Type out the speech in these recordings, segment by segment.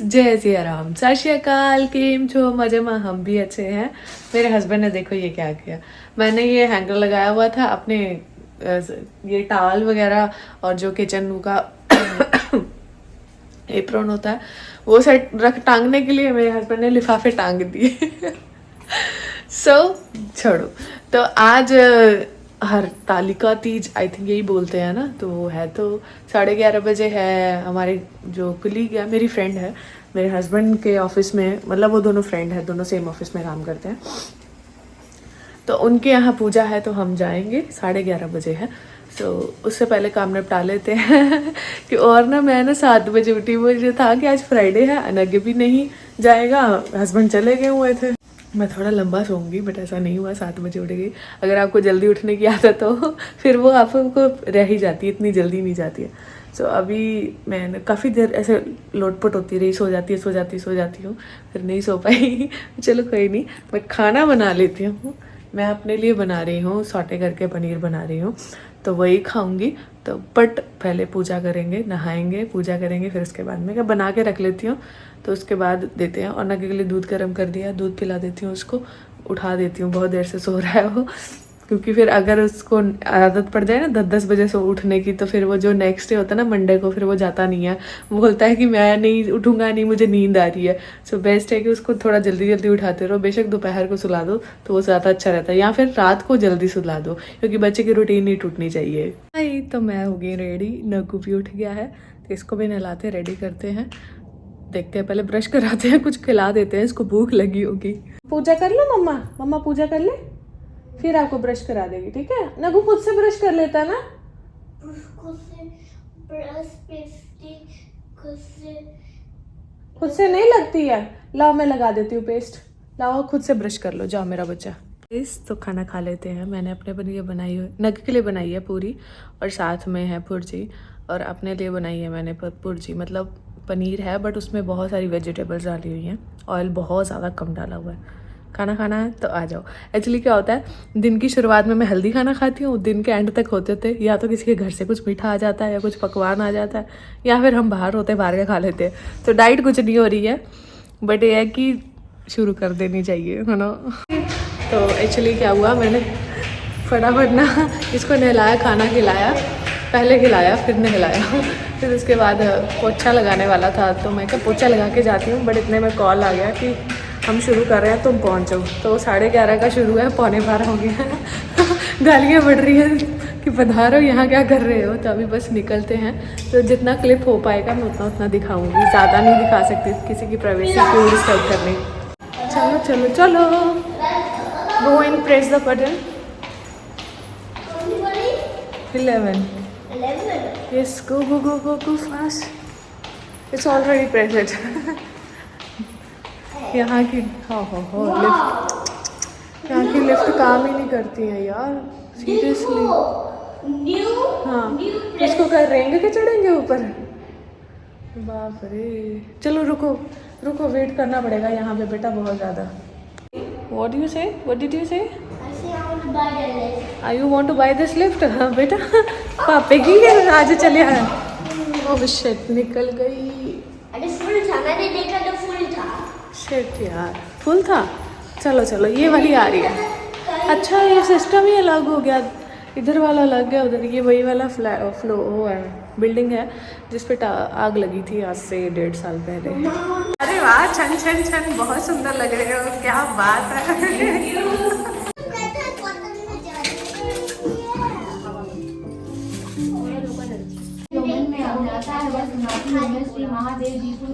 जय सिया राम, सत श्री अकाल। केम छो? मजे में? हम भी अच्छे हैं। मेरे हस्बैंड ने देखो ये क्या किया। मैंने ये हैंगर लगाया हुआ था अपने ये टॉवल वगैरह और जो किचन का एप्रॉन होता है वो सेट रख टांगने के लिए मेरे हस्बैंड ने लिफाफे टांग दिए। छोड़ो। तो आज हरतालिका तीज आई थिंक यही बोलते हैं ना, तो वो है। तो 11:30 बजे है। हमारे जो कुलीग है, मेरी फ्रेंड है, मेरे हस्बैंड के ऑफिस में, मतलब वो दोनों फ्रेंड है, दोनों सेम ऑफिस में काम करते हैं, तो उनके यहाँ पूजा है, तो हम जाएंगे। 11:30 बजे है, तो उससे पहले काम निपटा लेते हैं। कि और ना मैं ना 7 बजे उठी, मुझे था कि आज फ्राइडे है, अनगे भी नहीं जाएगा, हस्बैंड चले गए हुए थे, मैं थोड़ा लंबा सोऊंगी, बट ऐसा नहीं हुआ। 7 बजे उठ गई। अगर आपको जल्दी उठने की आदत हो फिर वो आपको रह ही जाती है, इतनी जल्दी नहीं जाती है। तो अभी मैं काफ़ी देर ऐसे लोटपोट होती रही, सो जाती हूँ, फिर नहीं सो पाई। चलो कोई नहीं, मैं खाना बना लेती हूँ। मैं अपने लिए बना रही हूँ, सॉटे करके पनीर बना रही हूँ, तो वही खाऊंगी। तो बट पहले पूजा करेंगे, नहाएंगे, पूजा करेंगे, फिर उसके बाद मैं क्या बना के रख लेती हूँ, तो उसके बाद देते हैं। और नगे के लिए दूध गर्म कर दिया, दूध पिला देती हूँ उसको, उठा देती हूँ, बहुत देर से सो रहा है वो। क्योंकि फिर अगर उसको आदत पड़ जाए ना 10-10 बजे से उठने की, तो फिर वो जो नेक्स्ट डे होता है ना, मंडे को, फिर वो जाता नहीं है। वो बोलता है कि मैं नहीं उठूंगा, नहीं, मुझे नींद आ रही है। सो बेस्ट है कि उसको थोड़ा जल्दी जल्दी उठाते रहो। बेशक दोपहर को सुला दो तो वो ज़्यादा अच्छा रहता है, या फिर रात को जल्दी सुला दो, क्योंकि बच्चे की रूटीन नहीं टूटनी चाहिए। भाई तो मैं हो गई रेडी, नगू भी उठ गया है, तो इसको भी नहलाते रेडी करते हैं। देखते हैं, पहले ब्रश कराते हैं, कुछ खिला देते हैं, इसको भूख लगी होगी। पूजा कर लो मम्मा, मम्मा पूजा कर ले, फिर आपको ब्रश करा देगी, ठीक है? नगू खुद से ब्रश कर लेता है ना, खुद से नहीं लगती है। लाओ मैं लगा देती हूँ पेस्ट, लाओ खुद से ब्रश कर लो, जाओ मेरा बच्चा। इस तो खाना खा लेते हैं। मैंने अपने लिए बनाई हुई, नग के लिए बनाई है पूरी, और साथ में है पुर्जी, और अपने लिए बनाई है मैंने पुर्जी, मतलब पनीर है, बट उसमें बहुत सारी वेजिटेबल्स डाली हुई हैं, ऑयल बहुत ज़्यादा कम डाला हुआ है। खाना खाना है तो आ जाओ। एक्चुअली क्या होता है, दिन की शुरुआत में मैं हेल्दी खाना खाती हूँ, दिन के एंड तक होते थे या तो किसी के घर से कुछ मीठा आ जाता है, या कुछ पकवान आ जाता है, या फिर हम बाहर होते बाहर का खा लेते हैं। तो डाइट कुछ नहीं हो रही है, बट ये है कि शुरू कर देनी चाहिए, है ना। तो एक्चुअली क्या हुआ, मैंने फटाफट ना इसको नहलाया, खाना खिलाया, पहले खिलाया फिर नहलाया। फिर उसके बाद पोछा लगाने वाला था, तो मैं क्या पोछा लगा के जाती हूँ, बट इतने में कॉल आ गया कि हम शुरू कर रहे हैं, तुम पहुँचो। तो 11:30 का शुरू है, 11:45 हो गया। गालियाँ बढ़ रही हैं कि पधारो, यहाँ क्या कर रहे हो। तो अभी बस निकलते हैं, तो जितना क्लिप हो पाएगा मैं उतना दिखाऊंगी, ज़्यादा नहीं दिखा सकती, किसी की प्राइवेसी क्यों डिस्टर्ब करनी। चलो चलो चलो, go and press the button. 11 yes, go fast, it's already pressed। यहाँ की लिफ्ट, यहाँ की लिफ्ट काम ही नहीं करती है यार, सीरियसली। हाँ, इसको कर रहेंगे कि चढ़ेंगे ऊपर, बाप रे। चलो रुको रुको, वेट करना पड़ेगा यहाँ पे बेटा बहुत ज़्यादा। What do you say? What did you say? I say I want to buy the lift. You want to buy this lift? हाँ बेटा, पापे की है, आज चले आया। ओह शिट, निकल गई। अरे फुल था, मैंने देखा तो फुल था। शिट यार, फुल था। चलो चलो, ये वाली आ रही है। अच्छा, ये सिस्टम ही अलग हो गया, इधर वाला लग गया, उधर ये वही वाला फ्लो वो है, बिल्डिंग है जिस पे आग लगी थी आज से 1.5 साल पहले। अरे वाह, छन छन छन, बहुत सुंदर लग रहे हो, क्या बात है। श्री महादेव जी को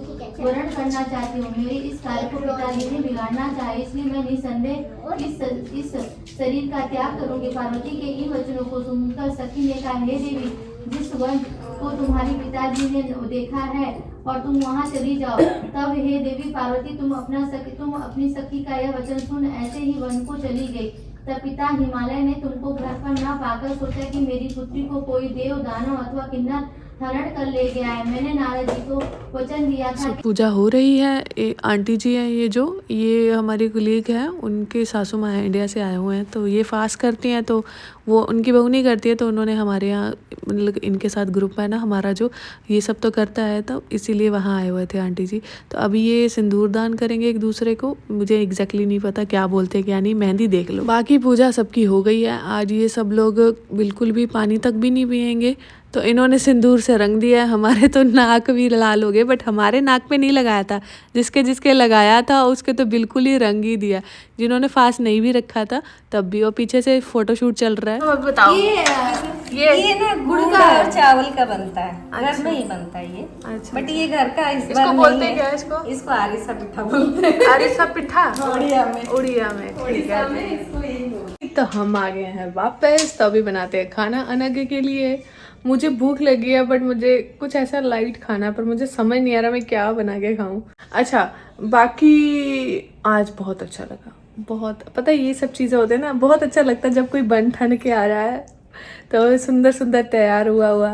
वर्ण करना चाहती हूँ। मेरे इस कार्य को पिताजी ने बिगाड़ना चाहे, इसलिए मैं निसंदेह इस शरीर का त्याग करूंगी। पार्वती के इन वचनों को सुनकर सखी ने कहा, हे देवी, जिस वन को तुम्हारे पिताजी ने देखा है और तुम वहाँ चली जाओ। तब हे देवी पार्वती, तुम अपनी सखी का यह वचन सुन ऐसे ही वन को चली गई। तब पिता हिमालय ने तुमको घर पर न पाकर सोचा कि मेरी पुत्री को कोई देव, दानव अथवा किन्नर हरण कर ले गया है। मैंने नारद जी को वचन दिया था। पूजा हो रही है। आंटी जी हैं ये हमारी कुलीग है, उनके सासू माँ हैं, इंडिया से आए हुए हैं, तो ये फास्ट करती हैं, तो वो उनकी बहू नहीं करती है, तो उन्होंने हमारे यहाँ मतलब इनके साथ ग्रुप है ना हमारा जो ये सब तो करता है, तो इसीलिए वहाँ आए हुए थे आंटी जी। तो अभी ये सिंदूर दान करेंगे एक दूसरे को, मुझे एग्जैक्टली नहीं पता क्या बोलते हैं क्या नहीं, मेहंदी देख लो। बाकी पूजा सबकी हो गई है। आज ये सब लोग बिल्कुल भी पानी तक भी नहीं पियेंगे, तो इन्होंने सिंदूर से रंग दिया है। हमारे तो नाक भी लाल हो गए, बट हमारे नाक पे नहीं लगाया था, जिसके जिसके लगाया था उसके तो बिल्कुल ही रंग ही दिया। जिन्होंने फास्ट नहीं भी रखा था तब भी, और पीछे से फोटोशूट चल रहा है। अब बताओ ये ना गुड़ का और चावल का बनता है, घर में ही बनता है ये। अच्छा। बट ये घर का इस इसको बार बोलते नहीं हैं क्या? है। इसको आरिसा पिठा बोलते हैं। आरिसा पिठा उड़िया में। उड़िया में, ठीक है। तो हम आ गए हैं वापस, तो अभी बनाते हैं खाना अनघा के लिए। मुझे भूख लगी है, बट मुझे कुछ ऐसा लाइट खाना है, पर मुझे समझ नहीं आ रहा मैं क्या बना के खाऊं। अच्छा, बाकी आज बहुत अच्छा लगा, बहुत, पता है ये सब चीज़ें होते हैं ना, बहुत अच्छा लगता है जब कोई बन ठन के आ रहा है तो सुंदर सुंदर तैयार हुआ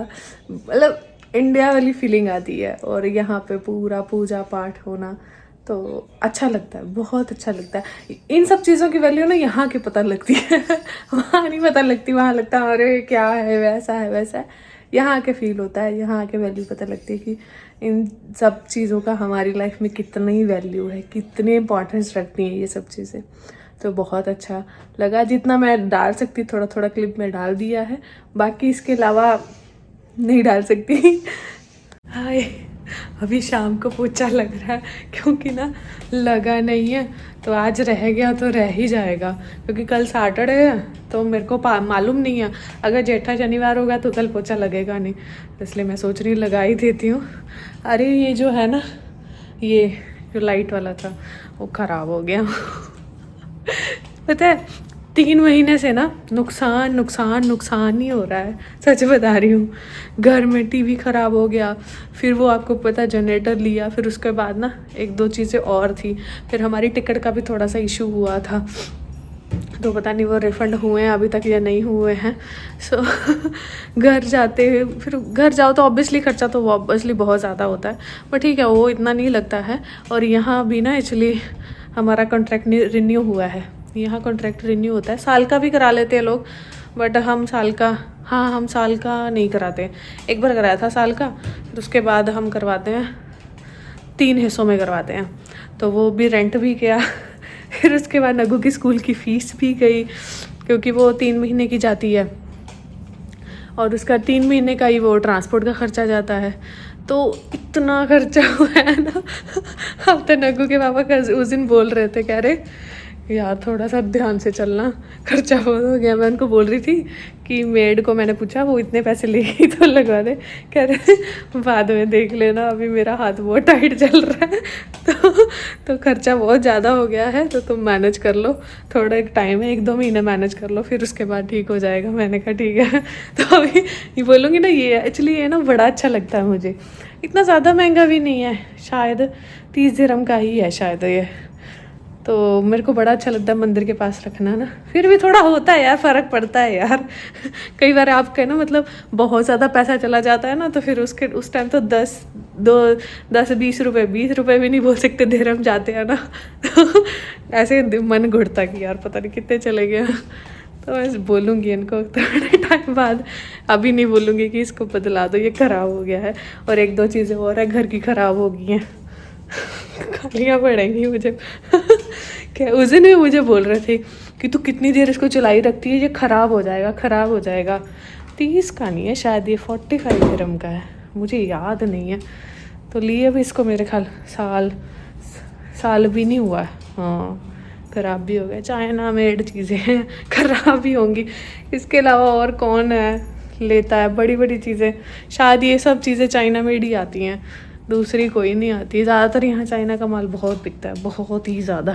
मतलब इंडिया वाली फीलिंग आती है। और यहाँ पे पूरा पूजा पाठ होना तो अच्छा लगता है, बहुत अच्छा लगता है। इन सब चीज़ों की वैल्यू ना यहाँ की पता लगती है वहाँ नहीं पता लगती। वहाँ लगता है अरे क्या है, वैसा है वैसा है। यहाँ के फील होता है, यहाँ के वैल्यू पता लगती है कि इन सब चीज़ों का हमारी लाइफ में कितनी वैल्यू है, कितनी इंपॉर्टेंस रखती हैं ये सब चीज़ें। तो बहुत अच्छा लगा, जितना मैं डाल सकती थोड़ा थोड़ा क्लिप में डाल दिया है, बाकी इसके अलावा नहीं डाल सकती। हाय, अभी शाम को पोछा लग रहा है क्योंकि ना लगा नहीं है, तो आज रह गया तो रह ही जाएगा, क्योंकि कल सैटरडे है तो मेरे को मालूम नहीं है, अगर जेठा शनिवार होगा तो कल पोछा लगेगा नहीं, इसलिए मैं सोच रही लगा ही देती हूँ। अरे ये जो है ना, ये जो लाइट वाला था वो ख़राब हो गया पता है 3 महीने से ना नुकसान नुकसान नुकसान ही हो रहा है, सच बता रही हूँ। घर में टीवी ख़राब हो गया, फिर वो आपको पता जनरेटर लिया, फिर उसके बाद ना 1-2 चीज़ें और थी, फिर हमारी टिकट का भी थोड़ा सा इशू हुआ था, तो पता नहीं वो रिफ़ंड हुए हैं अभी तक या नहीं हुए हैं। सो घर जाते फिर घर जाओ तो ऑब्वियसली खर्चा तो ऑब्वियसली बहुत ज़्यादा होता है, पर ठीक है वो इतना नहीं लगता है। और यहाँ भी ना एक्चुअली हमारा कॉन्ट्रैक्ट रिन्यू हुआ है, यहाँ कॉन्ट्रैक्ट रिन्यू होता है, साल का भी करा लेते हैं लोग, बट हम साल का, हाँ हम साल का नहीं कराते। एक बार कराया था साल का, फिर उसके बाद हम करवाते हैं 3 हिस्सों में करवाते हैं, तो वो भी रेंट भी गया फिर उसके बाद नगू की स्कूल की फ़ीस भी गई, क्योंकि वो 3 महीने की जाती है और उसका 3 महीने का ही वो ट्रांसपोर्ट का खर्चा जाता है, तो इतना खर्चा हुआ है ना। अब तो नगू के पापा का उस दिन बोल रहे थे, कह रहे यार थोड़ा सा ध्यान से चलना, खर्चा बहुत हो गया। मैं उनको बोल रही थी कि मेड को मैंने पूछा वो इतने पैसे लेगी तो लगवा दे, कह रहे बाद में देख लेना, अभी मेरा हाथ बहुत टाइट चल रहा है तो खर्चा बहुत ज़्यादा हो गया है, तो तुम मैनेज कर लो, थोड़ा एक टाइम है 1-2 महीने मैनेज कर लो, फिर उसके बाद ठीक हो जाएगा। मैंने कहा ठीक है। तो अभी ये बोलूँगी ना, ये एक्चुअली ये ना बड़ा अच्छा लगता है मुझे, इतना ज़्यादा महंगा भी नहीं है, शायद 30 दिरहम का ही है शायद ये, तो मेरे को बड़ा अच्छा लगता है मंदिर के पास रखना ना। फिर भी थोड़ा होता है यार, फ़र्क पड़ता है यार कई बार आपका ना मतलब बहुत ज़्यादा पैसा चला जाता है ना, तो फिर उस टाइम तो 10-20 रुपये 20 रुपये भी नहीं बोल सकते दिरहम जाते हैं ना तो ऐसे मन घुटता कि यार पता नहीं कितने चले गए। तो मैं बोलूँगी इनको थोड़े टाइम बाद, अभी नहीं बोलूँगी कि इसको बदला दो ये ख़राब हो गया है, और 1-2 चीज़ें और है घर की ख़राब हो गई हैं गालियाँ पड़ेंगी मुझे क्या उस दिन भी मुझे बोल रहे थे कि तू कितनी देर इसको चलाई रखती है, ये ख़राब हो जाएगा ख़राब हो जाएगा। 30 का नहीं है शायद, ये 45 दिरहम का है, मुझे याद नहीं है। तो लिए भी इसको मेरे ख्याल साल भी नहीं हुआ है, हाँ ख़राब भी हो गया। चाइना मेड चीज़ें हैं, ख़राब भी होंगी, इसके अलावा और कौन है लेता है बड़ी बड़ी चीज़ें। शायद ये सब चीज़ें चाइना मेड ही आती हैं, दूसरी कोई नहीं आती। ज़्यादातर यहाँ चाइना का माल बहुत बिकता है, बहुत ही ज़्यादा।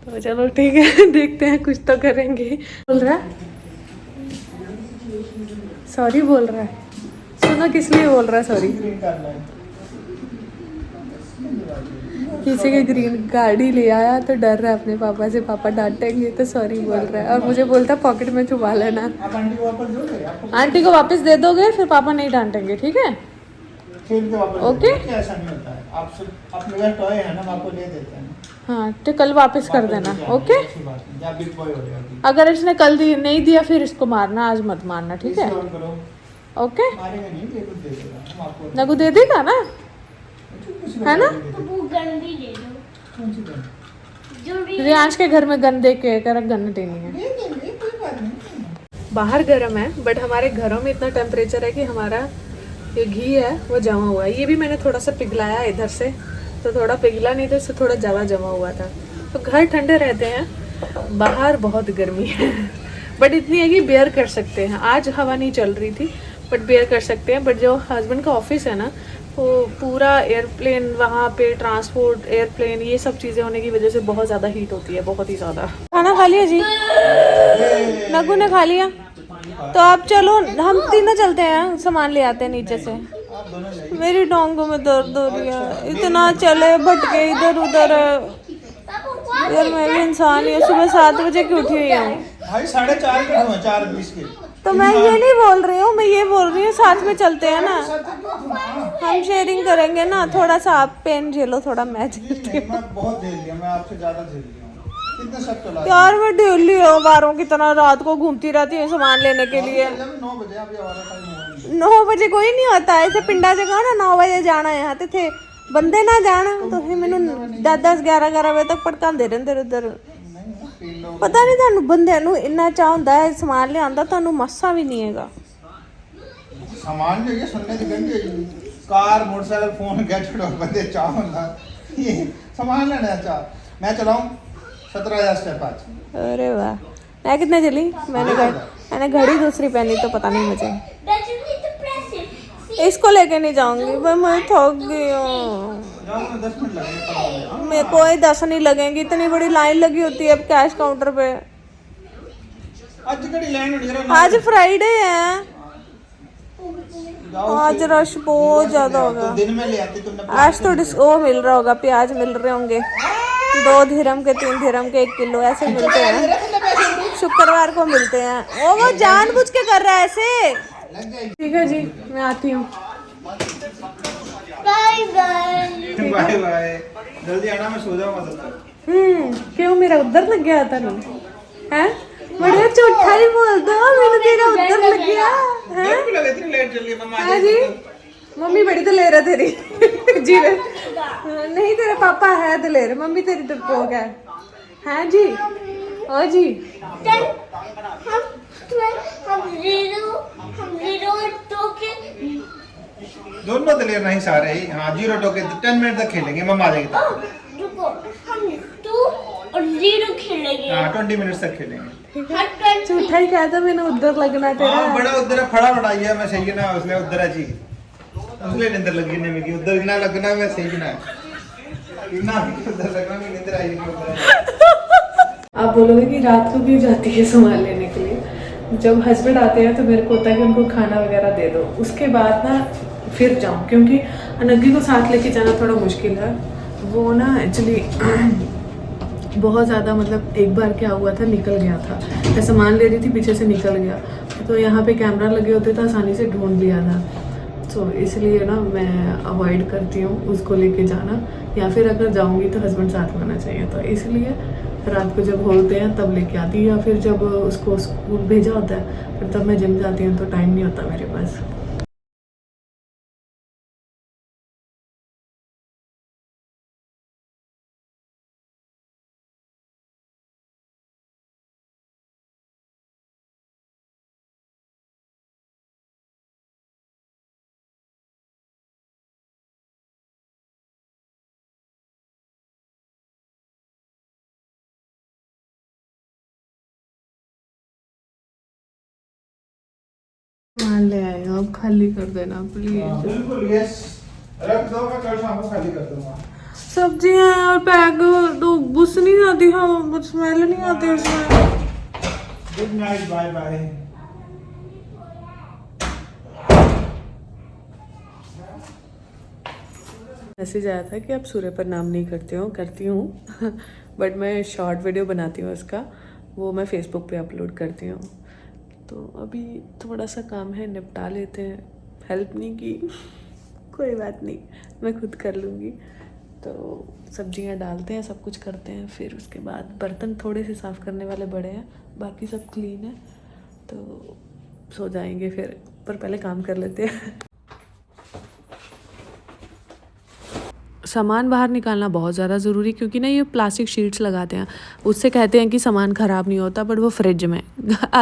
तो चलो ठीक है देखते हैं, कुछ तो करेंगे। बोल रहा है सॉरी, बोल रहा है, सुनो किस लिए बोल रहा है सॉरी। किसी के ग्रीन गाड़ी ले आया तो डर रहा है अपने पापा से, पापा डांटेंगे तो सॉरी बोल रहा है, और मुझे बोलता पॉकेट में छुपा लेना। आप आंटी को वापस दोगे? आपको आंटी को वापस दे दोगे फिर पापा नहीं डांटेंगे, ठीक है? खेल के वापस ओके। दे दो, ऐसा नहीं होता है। आप मेरा टॉय है ना, हम आपको ले देते हैं ना। हाँ तो कल वापस कर देना, वापस दे ओके? देना, अच्छी बात नहीं। आप बिग बॉय हो गए अभी। अगर इसने कल नहीं दिया फिर इसको मारना, आज मत मारना, ठीक है? इसे ऑन करो। ओके, मारेगा नहीं, ये कुछ दे देगा, हम आपको नगु दे देगा ना, किसी है ना? को दे तो देगा। वो गन भी दे दो कौन सी गन? जो भी रियांश के घर में गन दे के कर गन देनी है। दे देंगे, कोई बात नहीं। बाहर गर्म है बट हमारे घरों में इतना टेम्परेचर है कि हमारा ये घी है वो जमा हुआ है। ये भी मैंने थोड़ा सा पिघलाया इधर से, तो थोड़ा पिघला नहीं तो इससे थोड़ा ज़्यादा जमा हुआ था। तो घर ठंडे रहते हैं, बाहर बहुत गर्मी है बट इतनी है कि बेयर कर सकते हैं। आज हवा नहीं चल रही थी बट बेयर कर सकते हैं। बट जो हस्बैंड का ऑफिस है ना, वो पूरा एयरप्लेन, वहाँ पे ट्रांसपोर्ट, एयरप्लेन, ये सब चीज़ें होने की वजह से बहुत ज़्यादा हीट होती है, बहुत ही ज़्यादा। खाना खा लिया जी? नगू ने खा लिया? तो आप चलो, हम तीनों चलते हैं, सामान ले आते हैं नीचे से। आप दोनों जाइए। मेरी टांगों में दर्द हो रही है, इतना चले भटके इधर उधर। यार मैं भी इंसान ही हूँ, सुबह 7 बजे की उठी हुई हूँ। भाई 4:30 के हुए, 4:20 के। तो मैं ये नहीं बोल रही हूँ, मैं ये बोल रही हूँ साथ में चलते हैं ना, हम शेयरिंग करेंगे ना। थोड़ा सा आप पेन झेलो, थोड़ा मैं झेलती हूँ। मैं बहुत झेल लिया, मैं आपसे ज्यादा झेल लिया हूँ। कितने सब चला यार मैं डेली बारों की तरह रात को घूमती रहती हूँ सामान लेने के लिए। 9 बजे अभी हमारा टाइम हुआ नहीं। 9 बजे कोई नहीं होता, ऐसे पिंडा च कहो ना 9 वजे जाना है तो थे बंदे ना जाना, तो फिर मैनू 10 11 बजे तक भड़कांदे रहंदे उधर। नहीं, 3 लोग पता नहीं ਤੁਹਾਨੂੰ ਬੰਦਿਆਂ ਨੂੰ ਇੰਨਾ ਚਾਹ ਹੁੰਦਾ ਹੈ ਸਮਾਨ ਲਿਆਉਣ ਦਾ, ਤੁਹਾਨੂੰ ਮੱਸਾ ਵੀ ਨਹੀਂ ਹੈਗਾ। सामान जो ये सुनने से गंदे कार मोटरसाइकिल फोन गैजेट और बंदे चाह ना ये सामान लेना है चाह। मैं चलाऊं 17,000 स्टेप आज। अरे वाह, मैं कितने चली? मैंने घड़ी दूसरी पहनी तो पता नहीं मुझे। But you need to press it. इसको लेके नहीं जाऊंगी, मैं थक गई हूँ। जाओ ना, 10 मिनट लगेंगे। मेरे को ही 10 नहीं लगेंगी, इतनी बड़ी लाइन लगी होती है अब कैश काउंटर पे। आज कड़ी लाइन होनी है। आज फ्राइडे है, जाओ आज रश बहुत ज्यादा तो होगा। दिन में ले आती तुमने। आज तो वो मिल रहा होगा, प्याज मिल रहे होंगे 2 दिरहम के, 3 दिरहम के 1 किलो ऐसे मिलते हैं, शुक्रवार को मिलते हैं। वो जानबूझ के कर रहा है ऐसे। लग जाएगी। ठीक है जी, मैं आती हूँ। Bye bye. बाय बाय, जल्दी आना, मैं सो जाऊंगा तब तक। क्यों मेरा उधर लग गया था ना? हैं बड़े झूठा ही बोल दो, मैंने तेरा उधर लग गया है। मेरे को लगा इतनी लेट चल गई मम्मा। हाँ जी, मम्मी बड़ी दलेर है तेरी जी। नहीं तेरा पापा है दलेर, मम्मी तेरी डरपोक है। हाँ जी, ओ जी। Then हम zero टोके दोनों दलेर नहीं सारे ही। हाँ, 0 टोके 10 मिनट तक खेलेंगे, मम्मा आ जाएगी तब। रुको, हम 2 और 0 खेलेंगे। हाँ, 20 मिनट तक खेलेंगे। हर 20 झूठा ही कहता मैंने उधर लगना हाँ, तेरा। बड़ा उधर फड़ा बढ़ाई है, मैं सही ना उसने उधर है जी। उसने निंदर लगी नहीं मेरी, उधर ना लगना मैं सही ना इतना उधर लगना मैं निंदर आई नहीं उधर। आप बोलोगे कि रात को क्यों जाती है सामान लेने के लिए? जब हस्बैंड आते हैं तो मेरे को होता है कि उनको खाना वगैरह दे दो, उसके बाद ना फिर जाऊँ, क्योंकि अनग्गी को साथ लेके जाना थोड़ा मुश्किल है। वो ना एक्चुअली बहुत ज़्यादा, मतलब एक बार क्या हुआ था, निकल गया था, मैं सामान ले रही थी पीछे से निकल गया, तो यहाँ पे कैमरा लगे होते तो आसानी से ढूंढ लिया था। तो इसलिए ना मैं अवॉइड करती हूँ उसको लेके जाना, या फिर अगर जाऊँगी तो हस्बैंड साथ में आना चाहिए। तो इसलिए रात को जब होते हैं तब लेके आती हूँ, या फिर जब उसको स्कूल भेजा होता है फिर तब मैं जिम जाती हूँ, तो टाइम नहीं होता मेरे पास। मान ले आए, अब खाली कर देना प्लीज। बिल्कुल यस, रख दो, मैं कल शाम को खाली कर दूंगा। सब्जियां और पैक तो बुस नहीं आती, हाँ स्मेल नहीं आती उसमें। Good night, bye bye. Message आया था कि आप सूर्य पर नाम नहीं करते हो। करती हूँ बट मैं शॉर्ट वीडियो बनाती हूँ उसका, वो मैं फेसबुक पे अपलोड करती हूँ। तो अभी थोड़ा सा काम है, निपटा लेते हैं। हेल्प नहीं की कोई बात नहीं, मैं खुद कर लूँगी। तो सब्जियां डालते हैं, सब कुछ करते हैं, फिर उसके बाद बर्तन थोड़े से साफ़ करने वाले बड़े हैं, बाकी सब क्लीन है। तो सो जाएंगे फिर, पर पहले काम कर लेते हैं। सामान बाहर निकालना बहुत ज़्यादा ज़रूरी, क्योंकि ना ये प्लास्टिक शीट्स लगाते हैं, उससे कहते हैं कि सामान ख़राब नहीं होता, बट वो फ्रिज में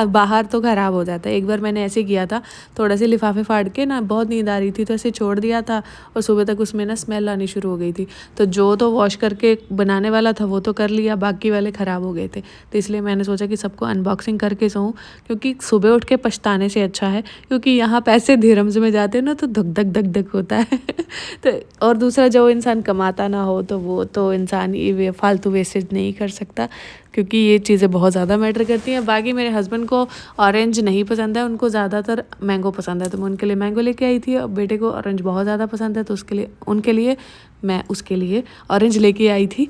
बाहर तो ख़राब हो जाता है। एक बार मैंने ऐसे किया था, थोड़े से लिफाफे फाड़ के ना, बहुत नींद आ रही थी तो ऐसे छोड़ दिया था और सुबह तक उसमें ना स्मेल आनी शुरू हो गई थी। तो जो तो वॉश करके बनाने वाला था वो तो कर लिया, बाकी वाले ख़राब हो गए थे। तो इसलिए मैंने सोचा कि सबको अनबॉक्सिंग करके सोऊं, क्योंकि सुबह उठ के पछताने से अच्छा है, क्योंकि यहाँ पैसे दिरहम्स में जाते हैं ना, तो धक धक धक धक होता है। तो और दूसरा, जो इंसान कमाता ना हो तो वो तो इंसान ये फालतू वेस्टेज नहीं कर सकता, क्योंकि ये चीज़ें बहुत ज़्यादा मैटर करती हैं। बाकी मेरे हस्बैंड को ऑरेंज नहीं पसंद है, उनको ज़्यादातर मैंगो पसंद है, तो मैं उनके लिए मैंगो लेके आई थी। और बेटे को ऑरेंज बहुत ज़्यादा पसंद है, तो उसके लिए मैं उसके लिए ऑरेंज लेके आई थी।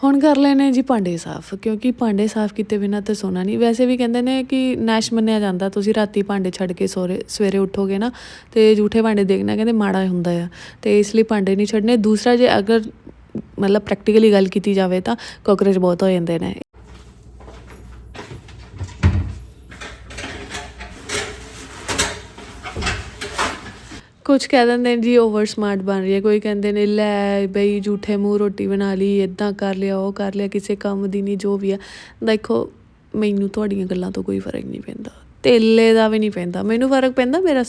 ਹੁਣ ਕਰ ਲੈਣੇ ਜੀ ਭਾਂਡੇ ਸਾਫ਼, ਕਿਉਂਕਿ ਭਾਂਡੇ ਸਾਫ਼ ਕੀਤੇ ਬਿਨਾਂ ਤਾਂ ਸੋਣਾ ਨਹੀਂ। ਵੈਸੇ ਵੀ ਕਹਿੰਦੇ ਨੇ ਕਿ ਨੈਸ਼ ਮੰਨਿਆ ਜਾਂਦਾ, ਤੁਸੀਂ ਰਾਤੀ ਭਾਂਡੇ ਛੱਡ ਕੇ ਸਵੇਰੇ ਉੱਠੋਗੇ ਨਾ ਤੇ ਝੂਠੇ ਭਾਂਡੇ ਦੇਖਣਾ ਕਹਿੰਦੇ ਮਾੜਾ ਹੁੰਦਾ ਆ, ਤੇ ਇਸ ਲਈ ਭਾਂਡੇ ਨਹੀਂ ਛੱਡਣੇ। ਦੂਸਰਾ, ਜੇ ਅਗਰ ਮਤਲਬ ਪ੍ਰੈਕਟੀਕਲੀ ਗੱਲ ਕੀਤੀ ਜਾਵੇ ਤਾਂ ਕਾਕਰੋਚ ਬਹੁਤ ਹੋ ਜਾਂਦੇ ਨੇ। ਕੁਛ ਕਹਿ ਦਿੰਦੇ ਨੇ ਜੀ ਓਵਰ ਸਮਾਰਟ ਬਣ ਰਹੀ ਹੈ, ਕੋਈ ਕਹਿੰਦੇ ਨੇ ਲੈ ਬਈ ਝੂਠੇ ਮੂੰਹ ਰੋਟੀ ਬਣਾ ਲਈ, ਇੱਦਾਂ ਕਰ ਲਿਆ, ਉਹ ਕਰ ਲਿਆ, ਕਿਸੇ ਕੰਮ ਦੀ ਨਹੀਂ, ਜੋ ਵੀ ਆ। ਦੇਖੋ, ਮੈਨੂੰ ਤੁਹਾਡੀਆਂ ਗੱਲਾਂ ਤੋਂ ਕੋਈ ਫਰਕ ਨਹੀਂ ਪੈਂਦਾ, ਧੇਲੇ ਦਾ ਵੀ ਨਹੀਂ ਪੈਂਦਾ। ਮੈਨੂੰ ਫਰਕ ਪੈਂਦਾ ਮੇਰਾ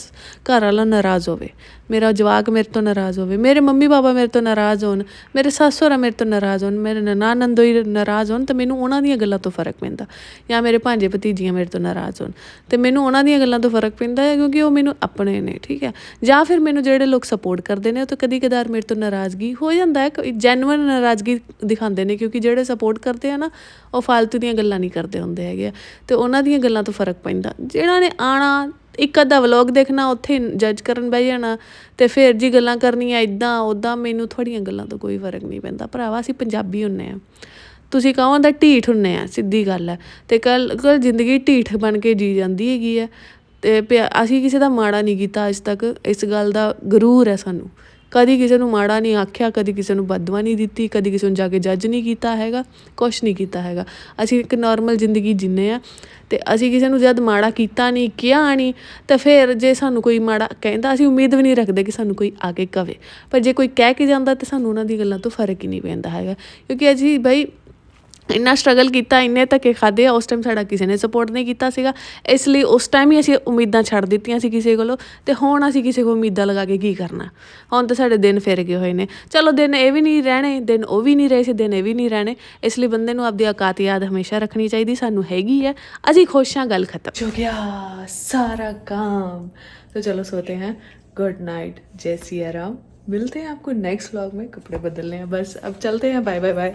ਘਰ ਵਾਲਾ ਨਾਰਾਜ਼ ਹੋਵੇ, ਮੇਰਾ ਜਵਾਕ ਮੇਰੇ ਤੋਂ ਨਾਰਾਜ਼ ਹੋਵੇ, ਮੇਰੇ ਮੰਮੀ ਪਾਪਾ ਮੇਰੇ ਤੋਂ ਨਾਰਾਜ਼ ਹੋਣ, ਮੇਰੇ ਸੱਸ ਸਹੁਰਾ ਮੇਰੇ ਤੋਂ ਨਾਰਾਜ਼ ਹੋਣ, ਮੇਰੇ ਨਨਾਣ ਨੰਦੋਈ ਨਾਰਾਜ਼ ਹੋਣ, ਤਾਂ ਮੈਨੂੰ ਉਹਨਾਂ ਦੀਆਂ ਗੱਲਾਂ ਤੋਂ ਫਰਕ ਪੈਂਦਾ। ਜਾਂ ਮੇਰੇ ਭਾਂਜੇ ਭਤੀਜੀਆਂ ਮੇਰੇ ਤੋਂ ਨਾਰਾਜ਼ ਹੋਣ, ਅਤੇ ਮੈਨੂੰ ਉਹਨਾਂ ਦੀਆਂ ਗੱਲਾਂ ਤੋਂ ਫਰਕ ਪੈਂਦਾ ਹੈ, ਕਿਉਂਕਿ ਉਹ ਮੈਨੂੰ ਆਪਣੇ ਨੇ, ਠੀਕ ਹੈ। ਜਾਂ ਫਿਰ ਮੈਨੂੰ ਜਿਹੜੇ ਲੋਕ ਸਪੋਰਟ ਕਰਦੇ ਨੇ, ਉਹ ਤਾਂ ਕਦੀ ਕਦਾਰ ਮੇਰੇ ਤੋਂ ਨਾਰਾਜ਼ਗੀ ਹੋ ਜਾਂਦਾ ਹੈ, ਜੈਨੂਅਨ ਨਾਰਾਜ਼ਗੀ ਦਿਖਾਉਂਦੇ ਨੇ, ਕਿਉਂਕਿ ਜਿਹੜੇ ਸਪੋਰਟ ਕਰਦੇ ਆ ਨਾ, ਉਹ ਫਾਲਤੂ ਦੀਆਂ ਗੱਲਾਂ ਨਹੀਂ ਕਰਦੇ ਹੁੰਦੇ ਹੈਗੇ ਆ, ਅਤੇ ਉਹਨਾਂ ਦੀਆਂ ਗੱਲਾਂ ਤੋਂ ਫਰਕ ਪੈਂਦਾ। ਜਿਹਨਾਂ ਨੇ ਆਉਣਾ, ਇੱਕ ਅੱਧਾ ਵਲੋਗ ਦੇਖਣਾ, ਉੱਥੇ ਜੱਜ ਕਰਨ ਬਹਿ ਜਾਣਾ, ਅਤੇ ਫਿਰ ਜੀ ਗੱਲਾਂ ਕਰਨੀਆਂ ਇੱਦਾਂ ਉੱਦਾਂ। ਮੈਨੂੰ ਤੁਹਾਡੀਆਂ ਗੱਲਾਂ ਤੋਂ ਕੋਈ ਫਰਕ ਨਹੀਂ ਪੈਂਦਾ ਭਰਾਵਾ। ਅਸੀਂ ਪੰਜਾਬੀ ਹੁੰਦੇ ਹਾਂ, ਤੁਸੀਂ ਕਹੋ ਤਾਂ ਢੀਠ ਹੁੰਦੇ ਆ, ਸਿੱਧੀ ਗੱਲ ਹੈ। ਅਤੇ ਕੱਲ੍ਹ ਜ਼ਿੰਦਗੀ ਢੀਠ ਬਣ ਕੇ ਜੀ ਜਾਂਦੀ ਹੈਗੀ ਹੈ, ਅਤੇ ਅਸੀਂ ਕਿਸੇ ਦਾ ਮਾੜਾ ਨਹੀਂ ਕੀਤਾ ਅੱਜ ਤੱਕ, ਇਸ ਗੱਲ ਦਾ ਗਰੂਰ ਹੈ ਸਾਨੂੰ। ਕਦੀ ਕਿਸੇ ਨੂੰ ਮਾੜਾ ਨਹੀਂ ਆਖਿਆ, ਕਦੀ ਕਿਸੇ ਨੂੰ ਬਦਦੁਆ ਨਹੀਂ ਦਿੱਤੀ, ਕਦੀ ਕਿਸੇ ਨੂੰ ਜਾ ਕੇ ਜੱਜ ਨਹੀਂ ਕੀਤਾ ਹੈਗਾ, ਕੁਛ ਨਹੀਂ ਕੀਤਾ ਹੈਗਾ। ਅਸੀਂ ਇੱਕ ਨੋਰਮਲ ਜ਼ਿੰਦਗੀ ਜੀਂਦੇ ਹਾਂ, ਅਤੇ ਅਸੀਂ ਕਿਸੇ ਨੂੰ ਜਦ ਮਾੜਾ ਕੀਤਾ ਨਹੀਂ, ਕਿਹਾ ਨਹੀਂ, ਤਾਂ ਫਿਰ ਜੇ ਸਾਨੂੰ ਕੋਈ ਮਾੜਾ ਕਹਿੰਦਾ, ਅਸੀਂ ਉਮੀਦ ਵੀ ਨਹੀਂ ਰੱਖਦੇ ਕਿ ਸਾਨੂੰ ਕੋਈ ਆ ਕੇ ਕਵੇ। ਪਰ ਜੇ ਕੋਈ ਕਹਿ ਕੇ ਜਾਂਦਾ ਤਾਂ ਸਾਨੂੰ ਉਹਨਾਂ ਦੀ ਗੱਲਾਂ ਤੋਂ ਫਰਕ ਹੀ ਨਹੀਂ ਪੈਂਦਾ ਹੈਗਾ, ਕਿਉਂਕਿ ਅਸੀਂ ਬਈ ਇੰਨਾ ਸਟਰਗਲ ਕੀਤਾ, ਇੰਨੇ ਧੱਕੇ ਖਾਧੇ ਆ। ਉਸ ਟਾਈਮ ਸਾਡਾ ਕਿਸੇ ਨੇ ਸਪੋਰਟ ਨਹੀਂ ਕੀਤਾ ਸੀਗਾ, ਇਸ ਲਈ ਉਸ ਟਾਈਮ ਹੀ ਅਸੀਂ ਉਮੀਦਾਂ ਛੱਡ ਦਿੱਤੀਆਂ ਸੀ ਕਿਸੇ ਕੋਲੋਂ, ਅਤੇ ਹੁਣ ਅਸੀਂ ਕਿਸੇ ਕੋਲ ਉਮੀਦਾਂ ਲਗਾ ਕੇ ਕੀ ਕਰਨਾ। ਹੁਣ ਤਾਂ ਸਾਡੇ ਦਿਨ ਫਿਰ ਗਏ ਹੋਏ ਨੇ। ਚਲੋ, ਦਿਨ ਇਹ ਵੀ ਨਹੀਂ ਰਹਿਣੇ, ਦਿਨ ਉਹ ਵੀ ਨਹੀਂ ਰਹੇ ਸੀ, ਦਿਨ ਇਹ ਵੀ ਨਹੀਂ ਰਹਿਣੇ। ਇਸ ਲਈ ਬੰਦੇ ਨੂੰ ਆਪਦੀ ਔਕਾਤ ਯਾਦ ਹਮੇਸ਼ਾ ਰੱਖਣੀ ਚਾਹੀਦੀ। ਸਾਨੂੰ ਹੈਗੀ ਹੈ, ਅਸੀਂ ਖੁਸ਼ ਹਾਂ, ਗੱਲ ਖਤਮ। ਹੋ ਗਿਆ ਸਾਰਾ काम। तो चलो सोते हैं। गुड नाइट, जय सिया राम। मिलते हैं आपको नेक्स्ट व्लॉग में। कपड़े बदलने हैं बस, अब चलते हैं। Bye bye bye.